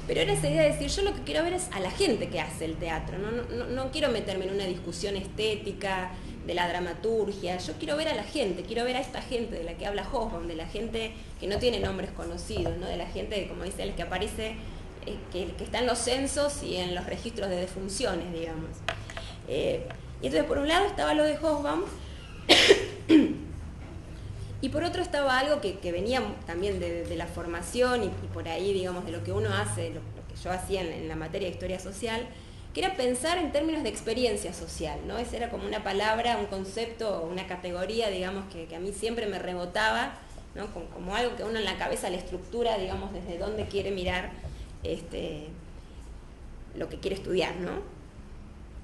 Pero era esa idea de decir, yo lo que quiero ver es a la gente que hace el teatro, no quiero meterme en una discusión estética, de la dramaturgia, yo quiero ver a la gente, quiero ver a esta gente de la que habla Hobsbawm, de la gente que no tiene nombres conocidos, ¿no? De la gente, como dice él, que aparece, que está en los censos y en los registros de defunciones, digamos. Y entonces por un lado estaba lo de Hobsbawm, y por otro estaba algo que venía también de la formación y por ahí, digamos, de lo que uno hace, lo que yo hacía en la materia de historia social, que era pensar en términos de experiencia social, ¿no? Esa era como una palabra, un concepto, una categoría, digamos, que a mí siempre me rebotaba, ¿no? Como algo que uno en la cabeza le estructura, digamos, desde dónde quiere mirar lo que quiere estudiar, ¿no?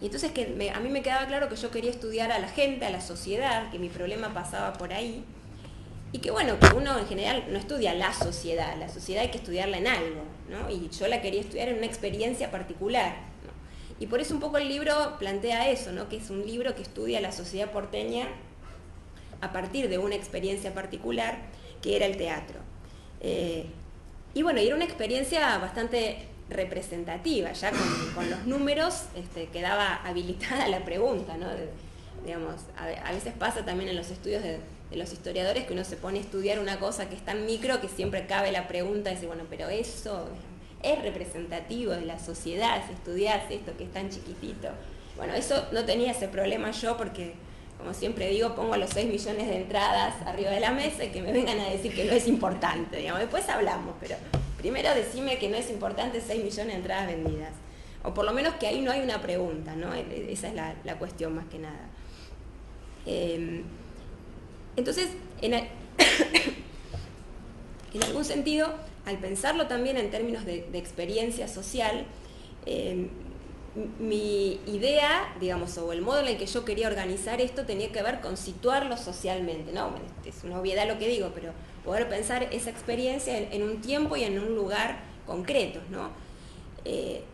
Y entonces a mí me quedaba claro que yo quería estudiar a la gente, a la sociedad, que mi problema pasaba por ahí, y que bueno, que uno en general no estudia la sociedad hay que estudiarla en algo, ¿no? Y yo la quería estudiar en una experiencia particular, ¿no? Y por eso un poco el libro plantea eso, ¿no? Que es un libro que estudia la sociedad porteña a partir de una experiencia particular, que era el teatro. Y bueno, y era una experiencia bastante representativa, ya con los números quedaba habilitada la pregunta, ¿no? Digamos, a veces pasa también en los estudios de los historiadores que uno se pone a estudiar una cosa que es tan micro que siempre cabe la pregunta de decir, bueno, pero eso es representativo de la sociedad, si estudiás esto que es tan chiquitito. Bueno, eso no tenía ese problema yo porque, como siempre digo, pongo los 6 millones de entradas arriba de la mesa y que me vengan a decir que no es importante, digamos. Después hablamos, pero primero decime que no es importante 6 millones de entradas vendidas. O por lo menos que ahí no hay una pregunta, ¿no? Esa es la cuestión más que nada. Entonces, en algún sentido, al pensarlo también en términos de experiencia social, mi idea, digamos, o el modo en el que yo quería organizar esto tenía que ver con situarlo socialmente, ¿no? Es una obviedad lo que digo, pero poder pensar esa experiencia en un tiempo y en un lugar concretos, ¿no?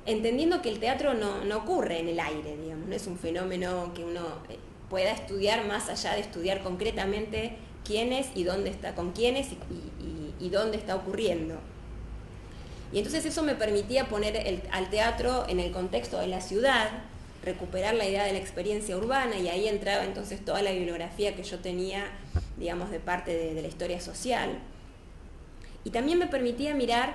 Entendiendo que el teatro no ocurre en el aire, digamos, no es un fenómeno que uno pueda estudiar más allá de estudiar concretamente quiénes y dónde está, con quiénes y dónde está ocurriendo. Y entonces eso me permitía poner al teatro en el contexto de la ciudad, recuperar la idea de la experiencia urbana, y ahí entraba entonces toda la bibliografía que yo tenía, digamos, de parte de la historia social. Y también me permitía mirar,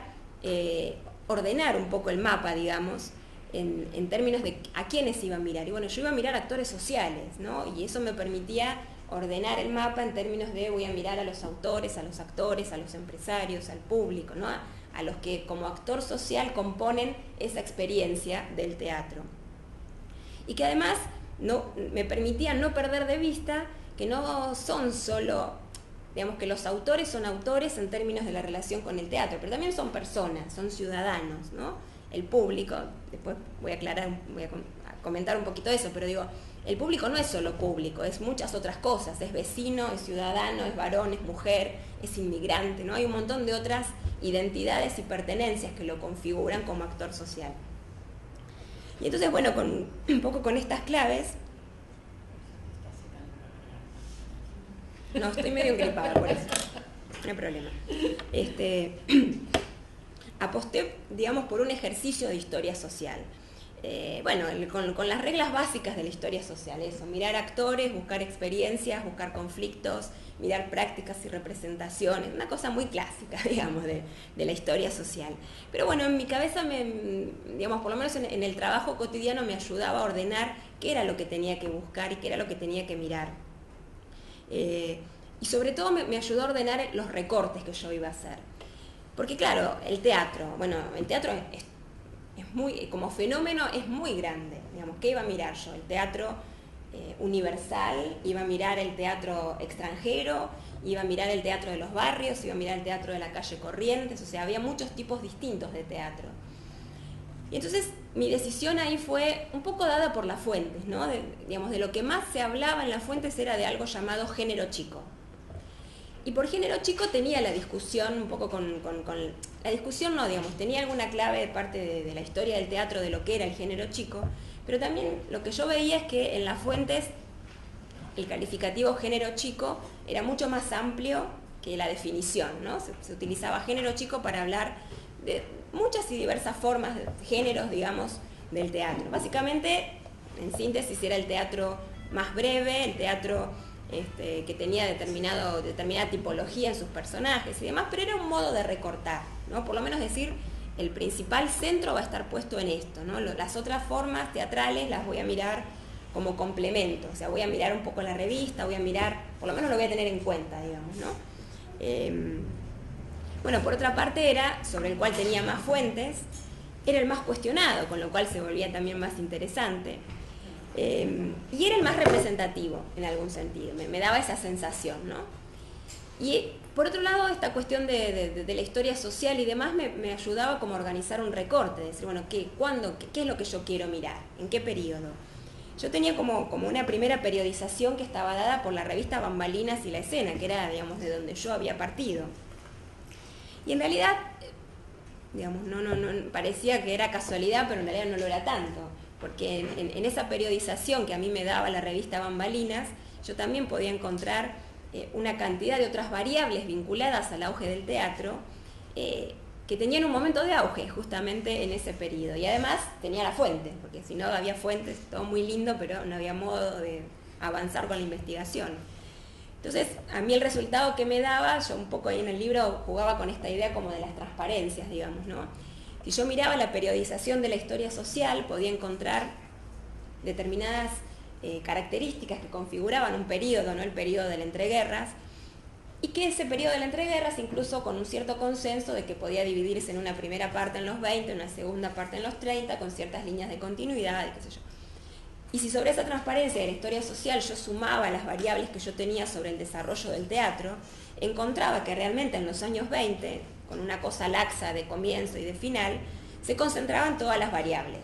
ordenar un poco el mapa, digamos, en términos de a quiénes iba a mirar. Y bueno, yo iba a mirar actores sociales, ¿no? Y eso me permitía ordenar el mapa en términos de voy a mirar a los autores, a los actores, a los empresarios, al público, ¿no? A los que como actor social componen esa experiencia del teatro. Y que además me permitía no perder de vista que no son solo, digamos, que los autores son autores en términos de la relación con el teatro, pero también son personas, son ciudadanos, ¿no? El público, después voy a comentar un poquito de eso, pero digo, el público no es solo público, es muchas otras cosas, es vecino, es ciudadano, es varón, es mujer, es inmigrante, ¿no? Hay un montón de otras identidades y pertenencias que lo configuran como actor social. Y entonces, bueno, un poco con estas claves, no, estoy medio engripada por eso, no hay problema. Aposté, digamos, por un ejercicio de historia social. Bueno, con las reglas básicas de la historia social, eso, mirar actores, buscar experiencias, buscar conflictos, mirar prácticas y representaciones, una cosa muy clásica, digamos, de la historia social. Pero bueno, en mi cabeza, digamos, por lo menos en el trabajo cotidiano me ayudaba a ordenar qué era lo que tenía que buscar y qué era lo que tenía que mirar. Y sobre todo me ayudó a ordenar los recortes que yo iba a hacer. Porque claro, el teatro es muy, como fenómeno es muy grande, digamos, ¿qué iba a mirar yo? El teatro universal, iba a mirar el teatro extranjero, iba a mirar el teatro de los barrios, iba a mirar el teatro de la calle Corrientes, o sea, había muchos tipos distintos de teatro. Y entonces mi decisión ahí fue un poco dada por las fuentes, ¿no? Digamos, de lo que más se hablaba en las fuentes era de algo llamado género chico. Y por género chico tenía la discusión, un poco con la discusión no, digamos, tenía alguna clave de parte de la historia del teatro de lo que era el género chico, pero también lo que yo veía es que en las fuentes el calificativo género chico era mucho más amplio que la definición, ¿no? Se utilizaba género chico para hablar de muchas así diversas formas, géneros, digamos, del teatro. Básicamente, en síntesis, era el teatro más breve, el teatro que tenía determinada tipología en sus personajes y demás, pero era un modo de recortar, ¿no? Por lo menos decir, el principal centro va a estar puesto en esto, ¿no? Las otras formas teatrales las voy a mirar como complemento, o sea, voy a mirar un poco la revista, voy a mirar, por lo menos lo voy a tener en cuenta, digamos, ¿no? Bueno, por otra parte era, sobre el cual tenía más fuentes, era el más cuestionado, con lo cual se volvía también más interesante. Y era el más representativo, en algún sentido, me daba esa sensación, ¿no? Y por otro lado, esta cuestión de la historia social y demás me ayudaba como a organizar un recorte, decir, bueno, ¿qué es lo que yo quiero mirar? ¿En qué periodo? Yo tenía como una primera periodización que estaba dada por la revista Bambalinas y La Escena, que era, digamos, de donde yo había partido. Y en realidad, digamos, no parecía que era casualidad, pero en realidad no lo era tanto, porque en esa periodización que a mí me daba la revista Bambalinas, yo también podía encontrar una cantidad de otras variables vinculadas al auge del teatro, que tenían un momento de auge justamente en ese periodo. Y además tenía la fuente, porque si no había fuentes, todo muy lindo, pero no había modo de avanzar con la investigación. Entonces, a mí el resultado que me daba, yo un poco ahí en el libro jugaba con esta idea como de las transparencias, digamos, ¿no? Si yo miraba la periodización de la historia social, podía encontrar determinadas características que configuraban un periodo, ¿no? El periodo de la entreguerras, y que ese periodo de la entreguerras, incluso con un cierto consenso de que podía dividirse en una primera parte en los 20, una segunda parte en los 30, con ciertas líneas de continuidad, qué sé yo. Y si sobre esa transparencia de la historia social yo sumaba las variables que yo tenía sobre el desarrollo del teatro, encontraba que realmente en los años 20, con una cosa laxa de comienzo y de final, se concentraban todas las variables.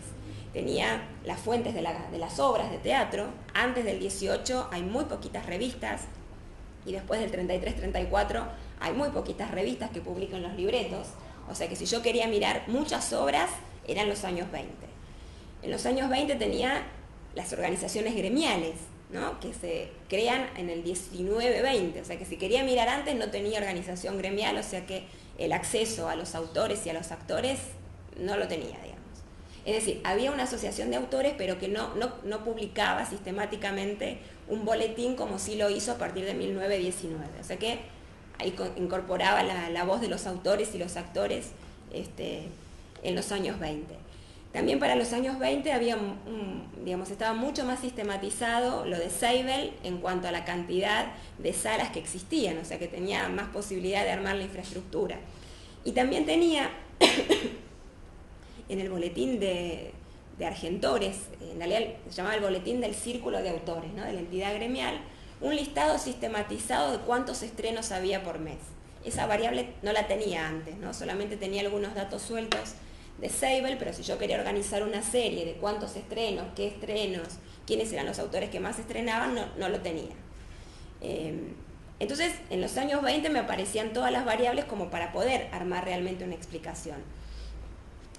Tenía las fuentes de las obras de teatro. Antes del 18 hay muy poquitas revistas, y después del 33-34 hay muy poquitas revistas que publican los libretos, o sea que si yo quería mirar muchas obras, eran los años 20. En los años 20 tenía las organizaciones gremiales, ¿no? Que se crean en el 19-20, o sea que si quería mirar antes no tenía organización gremial, o sea que el acceso a los autores y a los actores no lo tenía, digamos. Es decir, había una asociación de autores, pero que no publicaba sistemáticamente un boletín como sí lo hizo a partir de 1919. O sea que ahí incorporaba la voz de los autores y los actores en los años 20. También para los años 20 había estaba mucho más sistematizado lo de Seibel en cuanto a la cantidad de salas que existían, o sea que tenía más posibilidad de armar la infraestructura. Y también tenía en el boletín de Argentores, en realidad se llamaba el boletín del Círculo de Autores, ¿no? De la entidad gremial, un listado sistematizado de cuántos estrenos había por mes. Esa variable no la tenía antes, ¿no? Solamente tenía algunos datos sueltos de Seibel, pero si yo quería organizar una serie de cuántos estrenos, qué estrenos, quiénes eran los autores que más estrenaban, no lo tenía. Entonces, en los años 20 me aparecían todas las variables como para poder armar realmente una explicación.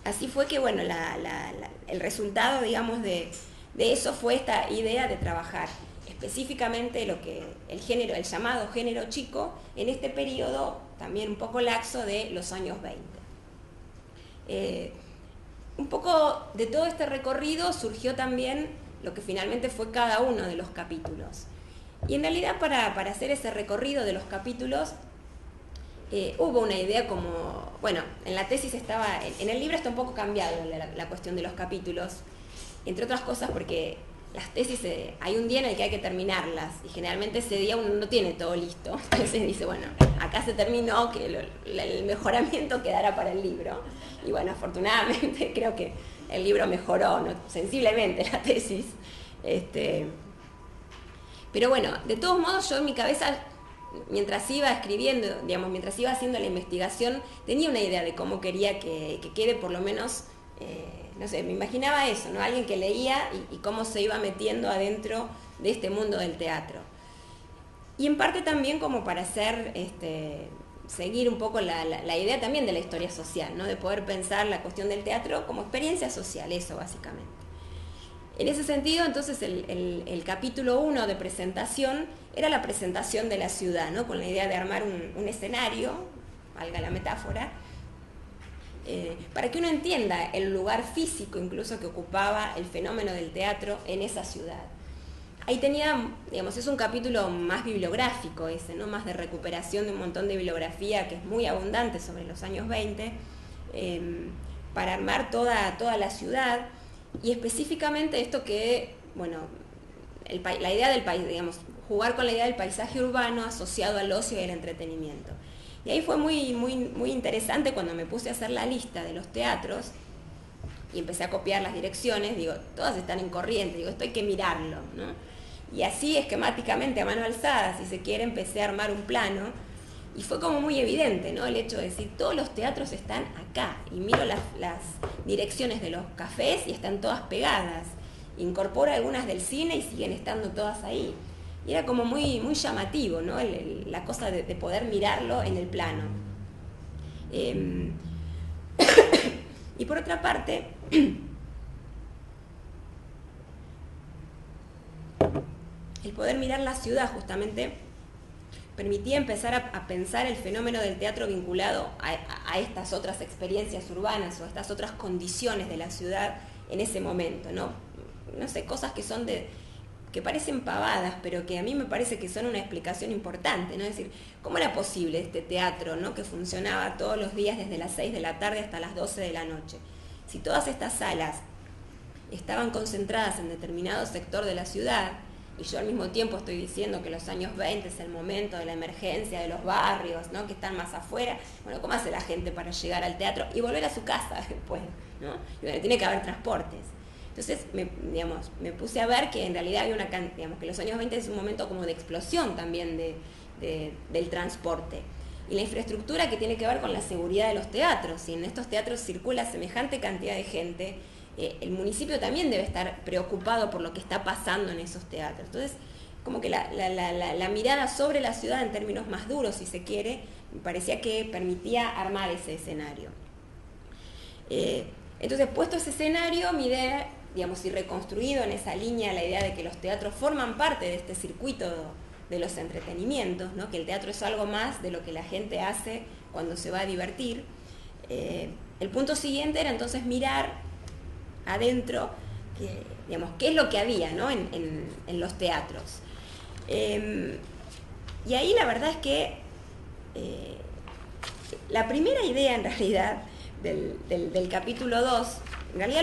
Así fue que, bueno, el resultado, digamos, de eso fue esta idea de trabajar específicamente el llamado género chico, en este periodo también un poco laxo de los años 20. Un poco de todo este recorrido surgió también lo que finalmente fue cada uno de los capítulos. Y en realidad para hacer ese recorrido de los capítulos, hubo una idea como, bueno, en la tesis en el libro está un poco cambiado la cuestión de los capítulos, entre otras cosas porque las tesis hay un día en el que hay que terminarlas y generalmente ese día uno no tiene todo listo, entonces dice, bueno, acá se terminó, que el mejoramiento quedará para el libro. Y bueno, afortunadamente creo que el libro mejoró, ¿no? Sensiblemente la tesis. Pero bueno, de todos modos yo en mi cabeza, mientras iba escribiendo, digamos, mientras iba haciendo la investigación, tenía una idea de cómo quería que quede por lo menos, no sé, me imaginaba eso, ¿no? Alguien que leía y cómo se iba metiendo adentro de este mundo del teatro. Y en parte también como para hacer, seguir un poco la idea también de la historia social, ¿no? De poder pensar la cuestión del teatro como experiencia social, eso básicamente. En ese sentido, entonces, el capítulo 1 de presentación era la presentación de la ciudad, ¿no? Con la idea de armar un escenario, valga la metáfora, para que uno entienda el lugar físico incluso que ocupaba el fenómeno del teatro en esa ciudad. Ahí tenía, digamos, es un capítulo más bibliográfico ese, ¿no? Más de recuperación de un montón de bibliografía que es muy abundante sobre los años 20, para armar toda la ciudad, y específicamente esto que, bueno, la idea del país, digamos, jugar con la idea del paisaje urbano asociado al ocio y al entretenimiento. Y ahí fue muy interesante cuando me puse a hacer la lista de los teatros y empecé a copiar las direcciones, digo, todas están en Corrientes, digo, esto hay que mirarlo, ¿no? Y así esquemáticamente, a mano alzada, si se quiere, empecé a armar un plano, y fue como muy evidente, ¿no? El hecho de decir, todos los teatros están acá, y miro las direcciones de los cafés y están todas pegadas, incorporo algunas del cine y siguen estando todas ahí. Y era como muy llamativo, ¿no? La cosa de poder mirarlo en el plano. Y por otra parte, el poder mirar la ciudad justamente permitía empezar a pensar el fenómeno del teatro vinculado a estas otras experiencias urbanas o a estas otras condiciones de la ciudad en ese momento, ¿no? No sé, cosas que son que parecen pavadas, pero que a mí me parece que son una explicación importante, ¿no? Es decir, ¿cómo era posible este teatro, ¿no? Que funcionaba todos los días desde las 6 de la tarde hasta las 12 de la noche? Si todas estas salas estaban concentradas en determinado sector de la ciudad, y yo al mismo tiempo estoy diciendo que los años 20 es el momento de la emergencia de los barrios, ¿no? Que están más afuera, bueno, ¿cómo hace la gente para llegar al teatro y volver a su casa después, ¿no? Y bueno, tiene que haber transportes. Entonces, me puse a ver que en realidad había que los años 20 es un momento como de explosión también del transporte. Y la infraestructura que tiene que ver con la seguridad de los teatros. Si en estos teatros circula semejante cantidad de gente, el municipio también debe estar preocupado por lo que está pasando en esos teatros. Entonces, como que la mirada sobre la ciudad en términos más duros, si se quiere, me parecía que permitía armar ese escenario. Entonces, puesto ese escenario, mi idea, digamos, y reconstruido en esa línea la idea de que los teatros forman parte de este circuito de los entretenimientos, ¿no? Que el teatro es algo más de lo que la gente hace cuando se va a divertir. El punto siguiente era entonces mirar adentro, digamos, qué es lo que había, ¿no? en los teatros. Y ahí la verdad es que la primera idea en realidad del capítulo 2, en realidad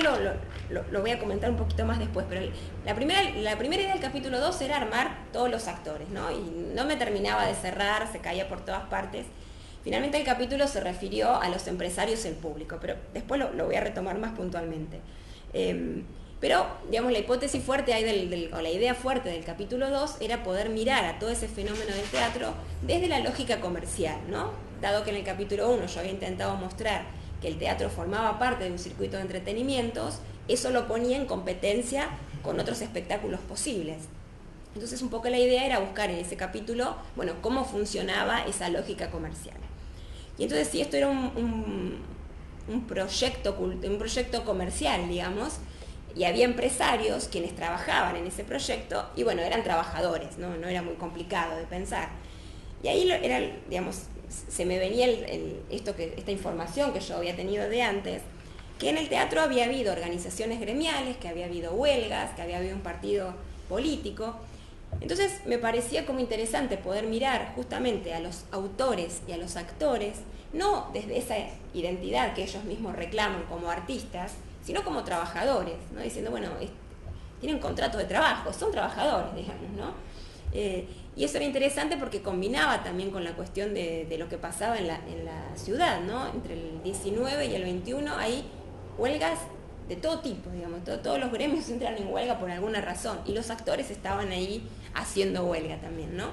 lo voy a comentar un poquito más después, pero la primera idea del capítulo 2 era armar todos los actores, ¿no? Y no me terminaba de cerrar, se caía por todas partes. Finalmente el capítulo se refirió a los empresarios y el público, pero después lo voy a retomar más puntualmente. Pero, digamos, la hipótesis fuerte o la idea fuerte del capítulo 2 era poder mirar a todo ese fenómeno del teatro desde la lógica comercial, ¿no? Dado que en el capítulo 1 yo había intentado mostrar que el teatro formaba parte de un circuito de entretenimientos, eso lo ponía en competencia con otros espectáculos posibles. Entonces un poco la idea era buscar en ese capítulo, bueno, cómo funcionaba esa lógica comercial. Y entonces si esto era un proyecto comercial, digamos, y había empresarios quienes trabajaban en ese proyecto, y bueno, eran trabajadores, no era muy complicado de pensar. Y ahí era, digamos, se me venía esta información que yo había tenido de antes, que en el teatro había habido organizaciones gremiales, que había habido huelgas, que había habido un partido político. Entonces me parecía como interesante poder mirar justamente a los autores y a los actores, no desde esa identidad que ellos mismos reclaman como artistas, sino como trabajadores, ¿no? Diciendo, bueno, tienen contrato de trabajo, son trabajadores, digamos, ¿no? Y eso era interesante porque combinaba también con la cuestión de lo que pasaba en la ciudad, ¿no? Entre el 19 y el 21 hay huelgas de todo tipo, digamos, todos los gremios entran en huelga por alguna razón, y los actores estaban ahí haciendo huelga también, ¿no?